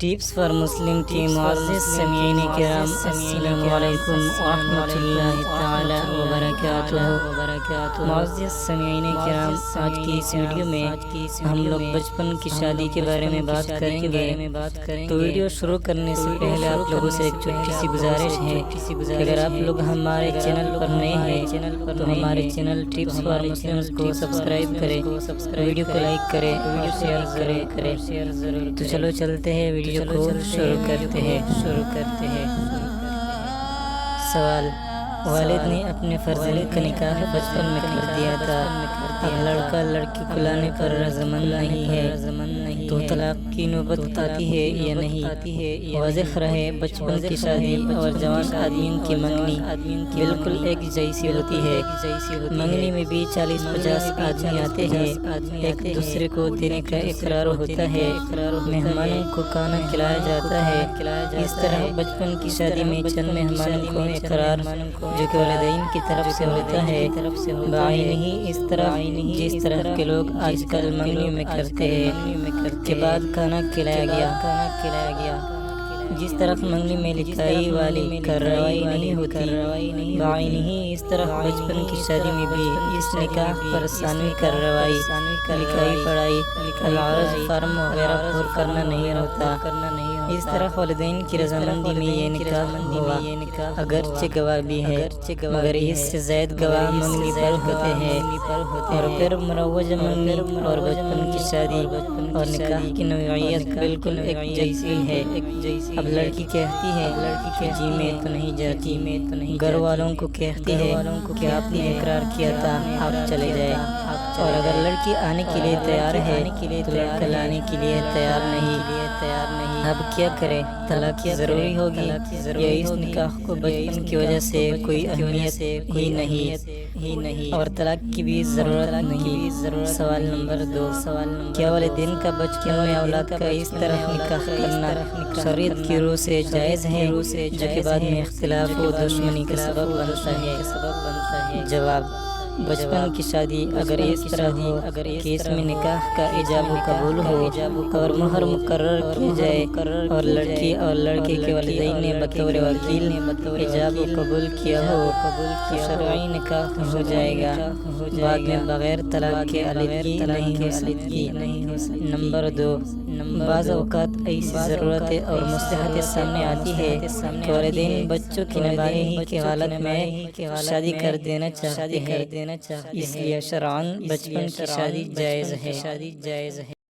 Tips for Muslim کے معزز سامعین کرام، السلام علیکم ورحمۃ اللہ تعالی وبرکاتہ۔ معزز سامعین کرام، آج کی اس ویڈیو میں ہم لوگ بچپن کی شادی کے بارے میں بات کریں گے۔ تو ویڈیو شروع کرنے سے پہلے آپ لوگوں سے ایک چھوٹی سی گزارش ہے کہ اگر آپ لوگ ہمارے چینل پر نئے ہیں تو ہمارے چینل ٹپس فار مسلم کو سبسکرائب کریں، ویڈیو کو لائک کریں اور شیئر ضرور کریں۔ تو چلو چلتے ہیں، ویڈیو کو شروع کرتے ہیں۔ سوال: والد نے اپنے فرزند کا نکاح بچپن میں کر دیا تھا، اب لڑکا لڑکی کو لانے پر رضامند نہیں ہے، تو طلاق کی نوبت آتی ہے یا نہیں؟ واضح رہے، بچپن کی شادی اور جوان آدمی کی منگنی بالکل ایک جیسی ہوتی ہے۔ منگنی میں بھی 40-50 آدمی آتے ہیں، ایک دوسرے کو دینے کا اقرار ہوتا ہے، مہمانوں کو کھانا کھلایا جاتا ہے۔ اس طرح بچپن کی شادی میں چند مہمانوں کو اقرار جو کہ والدین کی طرف سے ہوتا ہے، بعین ہی اس طرح جس طرح کے لوگ آج کل منگنی میں کرتے ہیں کے بعد کھانا کھلایا گیا۔ جس طرح منگنی میں لکھائی والی کارروائی نہیں ہوتی، بعین ہی اس طرح بچپن کی شادی میں بھی اس نکاح پر ثانوی کارروائی، لکھائی پڑھائی، العرض فارم وغیرہ پر کرنا نہیں ہوتا۔ اس طرح والدین کی رضامندی میں یہ نکاح ہوا، اگرچہ گواہ بھی ہے، مگر اس سے زائد گواہ منگنی پر ہوتے ہیں۔ اور پھر مروجہ منگنی اور بچپن کی شادی اور نکاح کی نوعیت بالکل ایک جیسی ہے۔ اب لڑکی کہتی ہے کہ جی میں تو نہیں جاتی، گھر والوں کو کہتی ہے کہ آپ نے اقرار کیا تھا، آپ چلے جائیں۔ اور اگر لڑکی آنے کے لیے تیار ہے تو لڑکا لانے کے لیے تیار نہیں۔ اب کیا کرے؟ طلاق ضروری ہوگی یا اس نکاح کو بچپن کی وجہ سے کوئی اہمیت ہی نہیں اور طلاق کی بھی ضرورت نہیں؟ سوال نمبر 2: کیا والدین کا بچپن میں اولاد کا اس طرح نکاح کرنا شریعت کی روح سے جائز ہے جو کہ بعد میں اختلاف و دشمنی کا سبب بنتا ہے؟ جواب: بچپن کی شادی اگر اس طرح ہو کہ اس میں نکاح کا ایجاب و قبول ہو اور مہر مقرر کیا جائے اور لڑکی اور لڑکے کے والدین نے بطور وکیل ایجاب و قبول کیا ہو تو شرعی نکاح ہو جائے گا، بعد میں بغیر طلاق کے علیحدگی نہیں ہو سکتی۔ نمبر 2: بعض اوقات ایسی ضرورتیں اور مصلحتیں سامنے آتی ہے کہ والدین بچوں کی نابالغی کی حالت میں شادی کر دینا چاہتے ہیں، اس لیے شرعاً بچپن کی شادی جائز ہے۔